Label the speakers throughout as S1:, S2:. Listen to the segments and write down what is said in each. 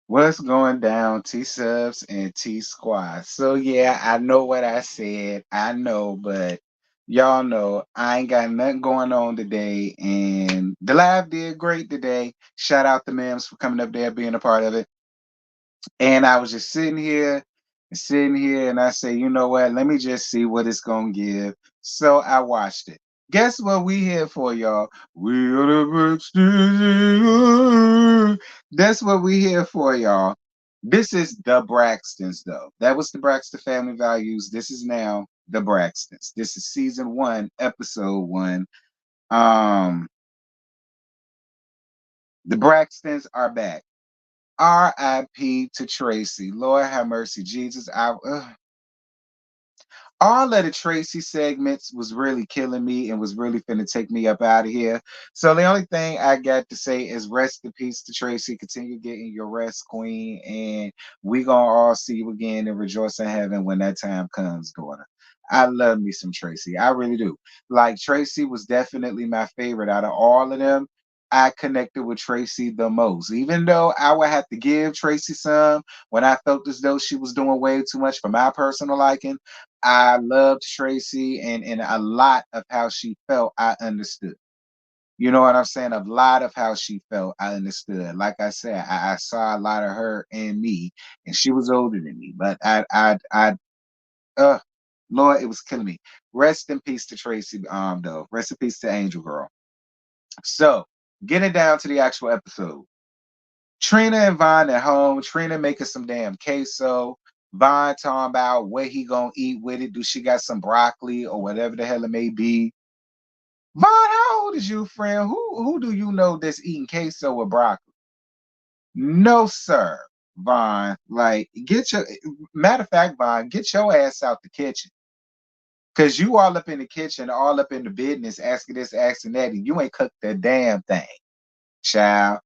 S1: What's going down, T Subs and T Squad? So yeah, I know what I said. I know, but y'all know I ain't got nothing going on today. And the live did great today. Shout out to Mims for coming up there, being a part of it. And I was just sitting here, and I say, you know what? Let me just see what it's gonna give. So I watched it. Guess what we here for, y'all? We are the Braxtons. That's what we here for, y'all. This is the Braxtons, though. That was the Braxton Family Values. This is now the Braxtons. This is season 1, episode 1. Um, the Braxtons are back. R.I.P. to Tracy. Lord have mercy, Jesus. All of the Tracy segments was really killing me and was really finna take me up out of here. So the only thing I got to say is rest in peace to Tracy. Continue getting your rest, Queen, and we gonna all see you again and rejoice in heaven when that time comes, daughter. I love me some Tracy. I really do. Like Tracy was definitely my favorite out of all of them. I connected with Tracy the most, even though I would have to give Tracy some when I felt as though she was doing way too much for my personal liking. I loved Tracy and a lot of how she felt, I understood. You know what I'm saying? A lot of how she felt, I understood. Like I said, I saw a lot of her in me, and she was older than me. But uh, Lord, it was killing me. Rest in peace to Tracy, though. Rest in peace to Angel Girl. So, getting down to the actual episode. Trina and Vaughn at home. Trina making some damn queso. Vaughn talking about what he gonna eat with it. Do she got some broccoli or whatever the hell it may be? Vaughn, how old is you, friend? Who do you know that's eating queso with broccoli? No, sir, Vaughn. Like, get your matter of fact, Vaughn, get your ass out the kitchen. Cause you all up in the kitchen, all up in the business, asking this, asking that, and you ain't cooked the damn thing, child.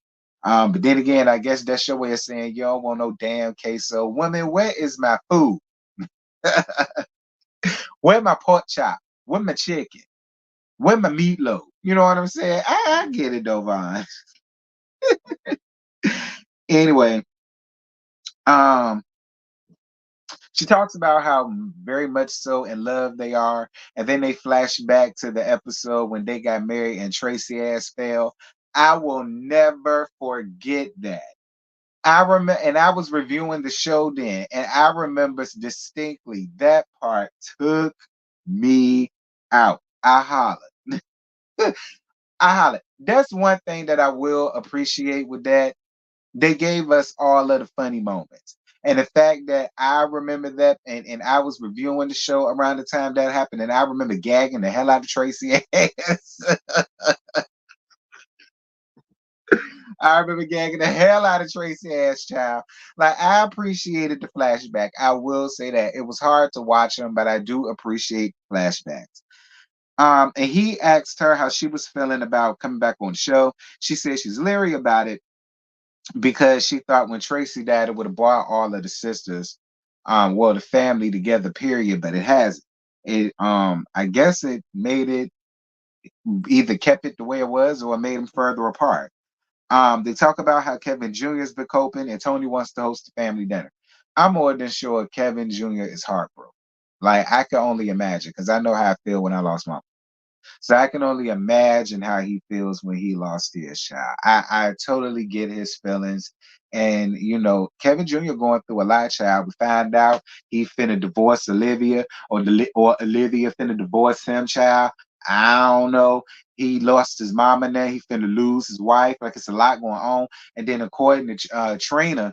S1: But then again, I guess that's your way of saying you don't want no damn queso. Woman, where is my food? Where my pork chop? Where my chicken? Where my meatloaf? You know what I'm saying? I get it though, Vaughn. Anyway, um, she talks about how very much so in love they are, and then they flash back to the episode when they got married and Tracy ass fell. I will never forget that. I remember, and I was reviewing the show then, and I remember distinctly that part took me out. I hollered. I hollered. That's one thing that I will appreciate with that. They gave us all of the funny moments. And the fact that I remember that, and I was reviewing the show around the time that happened, and I remember gagging the hell out of Tracy ass. I remember gagging the hell out of Tracy ass child. Like I appreciated the flashback. I will say that it was hard to watch them, but I do appreciate flashbacks. And he asked her how she was feeling about coming back on the show. She said she's leery about it because she thought when Tracy died, it would have brought all of the sisters, well, the family together. Period. But it hasn't. I guess it made it either kept it the way it was or made them further apart. They talk about how Kevin Jr.'s been coping and Toni wants to host a family dinner. I'm more than sure Kevin Jr. is heartbroken. Like I can only imagine because I know how I feel when I lost my. So I can only imagine how he feels when he lost his child. I totally get his feelings. And you know, Kevin Jr. going through a lot, child. We find out he finna divorce Olivia, or Olivia finna divorce him, child. I don't know. He lost his mama now. He finna lose his wife. Like it's a lot going on. And then according to Trina,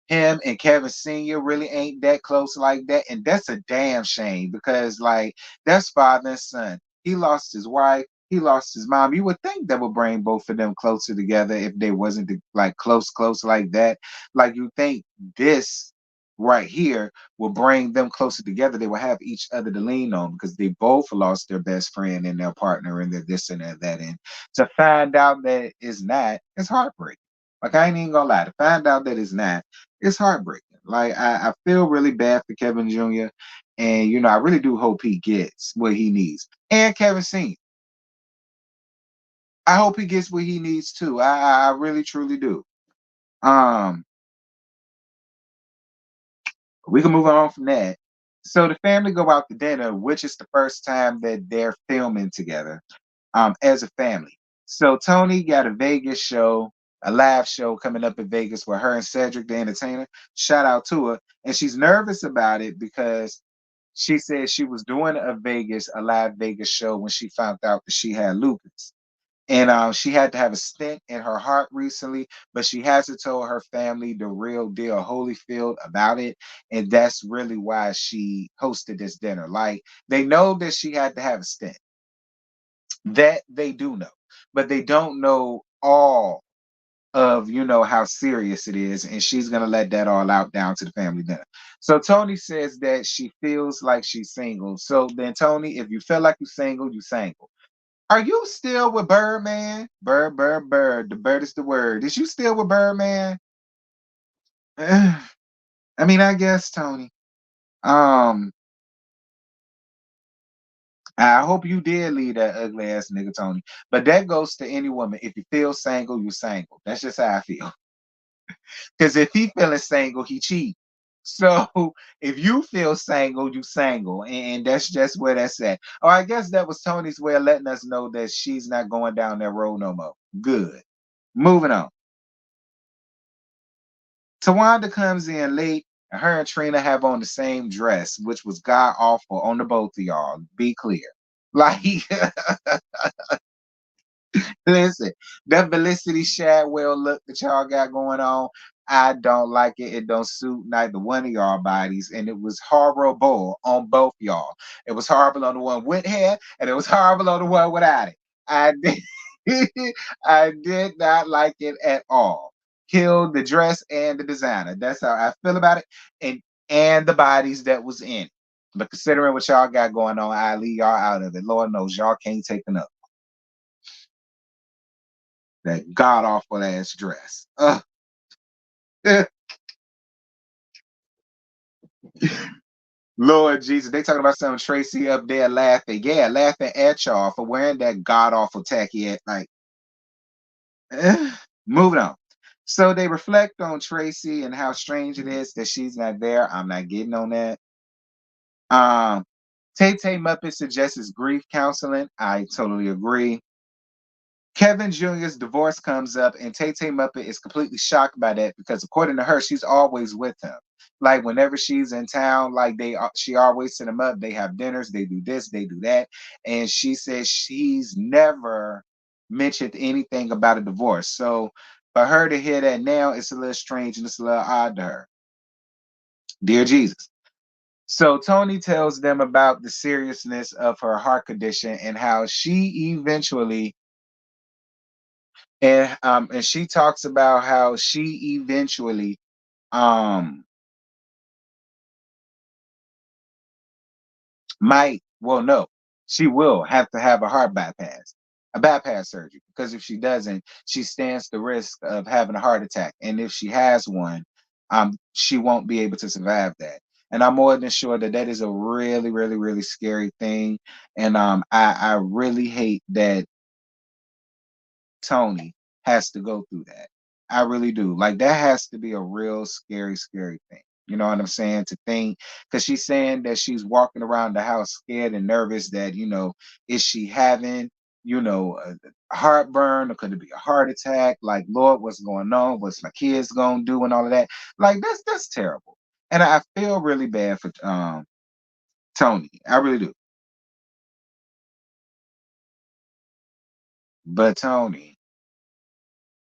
S1: him and Kevin Sr. really ain't that close like that. And that's a damn shame because, like, that's father and son. He lost his wife, he lost his mom. You would think that would bring both of them closer together if they wasn't like close like that. Like, you think this right here will bring them closer together. They will have each other to lean on because they both lost their best friend and their partner and their this and that. And to find out that it's not, it's heartbreaking. Like, I ain't even gonna lie. To find out that it's not, it's heartbreaking. Like I feel really bad for Kevin Jr. And you know, I really do hope he gets what he needs. And Kevin Sr. I hope he gets what he needs too. I really truly do. Um, we can move on from that. So the family go out to dinner, which is the first time that they're filming together, as a family. So Toni got a Vegas show, a live show coming up in Vegas with her and Cedric the Entertainer. Shout out to her. And she's nervous about it because she said she was doing a live Vegas show when she found out that she had lupus. And she had to have a stent in her heart recently, but she hasn't told her family the real deal, Holyfield, about it. And that's really why she hosted this dinner. Like, they know that she had to have a stent. That they do know, but they don't know all of, how serious it is. And she's going to let that all out down to the family dinner. So Toni says that she feels like she's single. So then, Toni, if you feel like you're single, you single. Are you still with Birdman? Bird, bird, bird. The bird is the word. Is you still with Birdman? I mean, I guess, Toni. Um, I hope you did leave that ugly ass nigga, Toni. But that goes to any woman. If you feel single, you single. That's just how I feel. Because if he feeling single, he cheat. So if you feel single, you single, and that's just where that's at. Oh, I guess that was Toni's way of letting us know that she's not going down that road no more. Good. Moving on. Tawanda comes in late, and her and Trina have on the same dress, which was god awful on the both of y'all. Be clear. Like, listen, that Felicity Shadwell look that y'all got going on, I don't like it. It don't suit neither one of y'all bodies, and it was horrible on both y'all. It was horrible on the one with hair, and it was horrible on the one without it. I did, I did not like it at all. Killed the dress and the designer. That's how I feel about it, and the bodies that was in it. But considering what y'all got going on, I leave y'all out of it. Lord knows y'all can't take enough that god awful ass dress. Lord Jesus, they talking about some Tracy up there laughing. Yeah, laughing at y'all for wearing that god awful tacky ass. Like, moving on. So they reflect on Tracy and how strange it is that she's not there. I'm not getting on that. Um, Tay Tay Muppet suggests grief counseling. I totally agree. Kevin Jr.'s divorce comes up, and Tay Tay Muppet is completely shocked by that because, according to her, she's always with him. Like whenever she's in town, like she always set him up. They have dinners, they do this, they do that, and she says she's never mentioned anything about a divorce. So for her to hear that now, it's a little strange and it's a little odd to her. Dear Jesus. So Toni tells them about the seriousness of her heart condition and how she eventually and she talks about how she eventually um might well no, she will have to have a bypass surgery, because if she doesn't, she stands the risk of having a heart attack, and if she has one, she won't be able to survive that. And I'm more than sure that that is a really really really scary thing. And I really hate that Toni has to go through that. I really do. Like, that has to be a real scary, scary thing. You know what I'm saying? To think, because she's saying that she's walking around the house scared and nervous that, is she having, heartburn, or could it be a heart attack? Like, Lord, what's going on? What's my kids gonna do and all of that? Like, that's terrible. And I feel really bad for Toni. I really do. But Toni,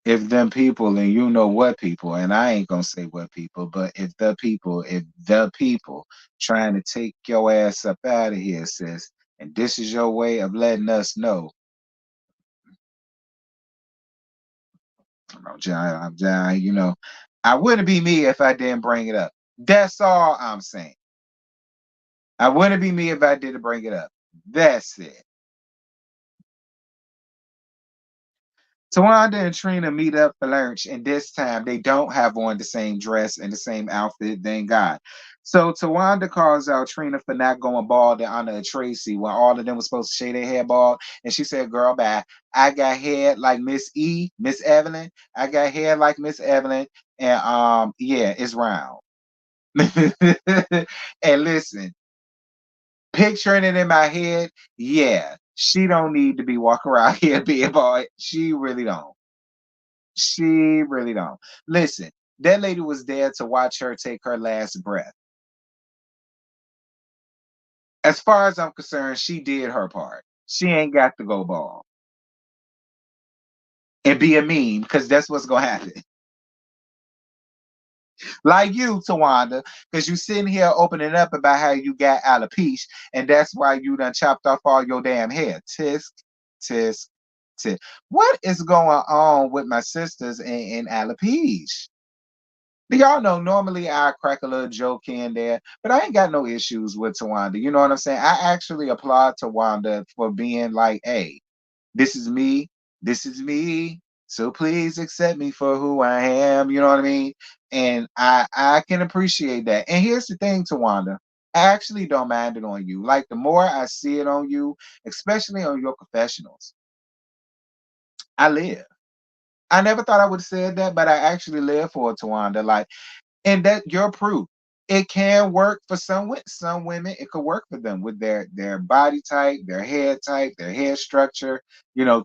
S1: if them people, and you know what people, and I ain't gonna say what people, but if the people trying to take your ass up out of here, sis, and this is your way of letting us know, I wouldn't be me if I didn't bring it up. That's all I'm saying. I wouldn't be me if I didn't bring it up. That's it. Tawanda and Trina meet up for lunch, and this time they don't have on the same dress and the same outfit, thank God. So Tawanda calls out Trina for not going bald in honor of Tracy when all of them were supposed to shave their hair bald. And she said, girl, bye. I got hair like Miss Evelyn. I got hair like Miss Evelyn. And yeah, it's round. And listen, picturing it in my head, yeah, she don't need to be walking around here being boy. She really don't. She really don't. Listen, that lady was there to watch her take her last breath. As far as I'm concerned, she did her part. She ain't got to go ball and be a meme because that's what's gonna happen. Like you, Tawanda, because you sitting here opening up about how you got alopecia, and that's why you done chopped off all your damn hair. Tisk, tisk, tisk. What is going on with my sisters in alopecia? Y'all know normally I crack a little joke here and there, but I ain't got no issues with Tawanda. You know what I'm saying? I actually applaud Tawanda for being like, hey, this is me. This is me. So please accept me for who I am. You know what I mean? And I can appreciate that. And here's the thing, Tawanda. I actually don't mind it on you. Like the more I see it on you, especially on your professionals, I live. I never thought I would have said that, but I actually live for it, Tawanda. Like, and that you're proof. It can work for some women. It could work for them with their body type, their hair type, their hair structure,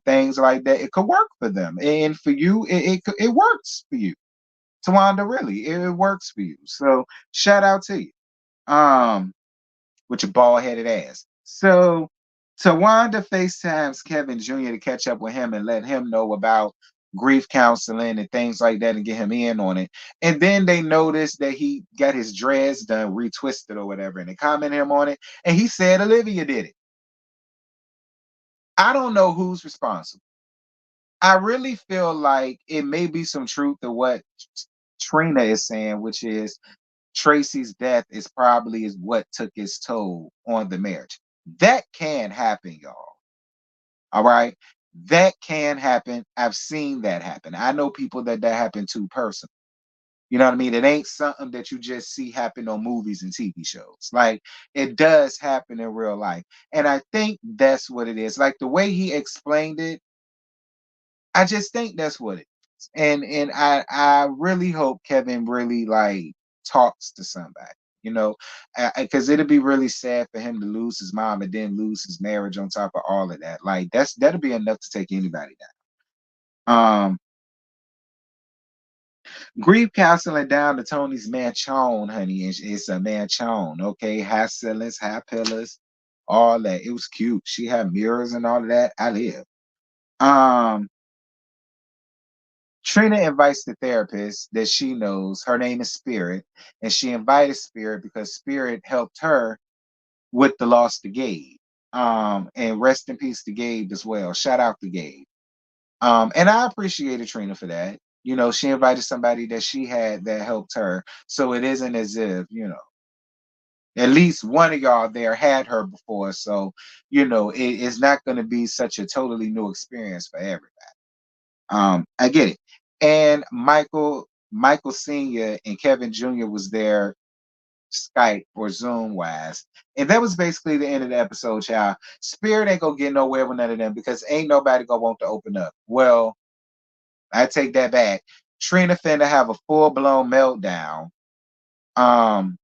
S1: things like that. It could work for them, and for you, it works for you. Tawanda, really, it works for you. So shout out to you. Um, with your bald headed ass. So Tawanda FaceTimes Kevin Jr. to catch up with him and let him know about grief counseling and things like that and get him in on it. And then they noticed that he got his dreads done, retwisted or whatever, and they comment him on it. And he said Olivia did it. I don't know who's responsible. I really feel like it may be some truth to what Trina is saying, which is Tracy's death is what took its toll on the marriage. That can happen, y'all. All right. That can happen. I've seen that happen. I know people that happened to personally. You know what I mean? It ain't something that you just see happen on movies and TV shows. Like it does happen in real life. And I think that's what it is. Like the way he explained it, I just think that's what it is. And I really hope Kevin really like talks to somebody, you know, because it'd be really sad for him to lose his mom and then lose his marriage on top of all of that. Like that'll be enough to take anybody down. Grief counseling down to Tony's manchon, honey. It's a manchon, okay? High ceilings, high pillars, all that. It was cute. She had mirrors and all of that. I live. Um, Trina invites the therapist that she knows. Her name is Spirit, and she invited Spirit because Spirit helped her with the loss to Gabe. And rest in peace to Gabe as well. Shout out to Gabe. And I appreciated Trina for that. She invited somebody that she had that helped her. So it isn't as if, at least one of y'all there had her before. So, it's not going to be such a totally new experience for everybody. I get it. And Michael Sr. and Kevin Jr. was there Skype or Zoom wise. And that was basically the end of the episode, child. Spirit ain't gonna get nowhere with none of them because ain't nobody gonna want to open up. Well, I take that back. Trina finna have a full blown meltdown. Um,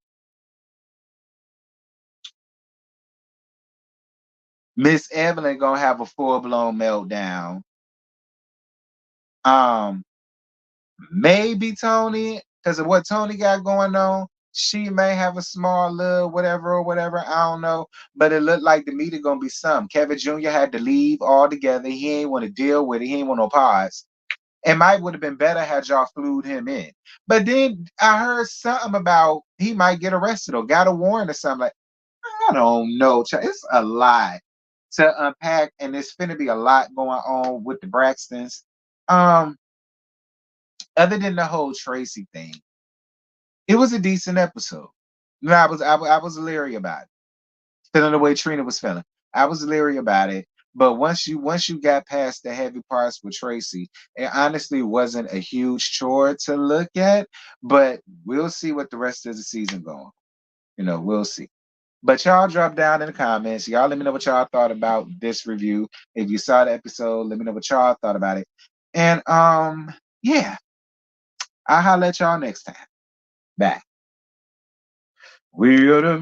S1: Miss Evelyn gonna have a full blown meltdown. Um, Maybe Toni, because of what Toni got going on, she may have a small little whatever or whatever. I don't know. But it looked like the meeting gonna be some. Kevin Jr. had to leave altogether. He ain't want to deal with it. He ain't want no pods. It might would have been better had y'all flued him in. But then I heard something about he might get arrested or got a warrant or something. Like, I don't know. It's a lot to unpack, and there's finna be a lot going on with the Braxtons. Um, Other than the whole Tracy thing, it was a decent episode. I was leery about it, feeling the way Trina was feeling. I was leery about it, but once you got past the heavy parts with Tracy, it honestly wasn't a huge chore to look at. But we'll see what the rest of the season going. We'll see. But y'all drop down in the comments. Y'all let me know what y'all thought about this review. If you saw the episode, let me know what y'all thought about it. And yeah. I'll holler at y'all next time. Bye. We are the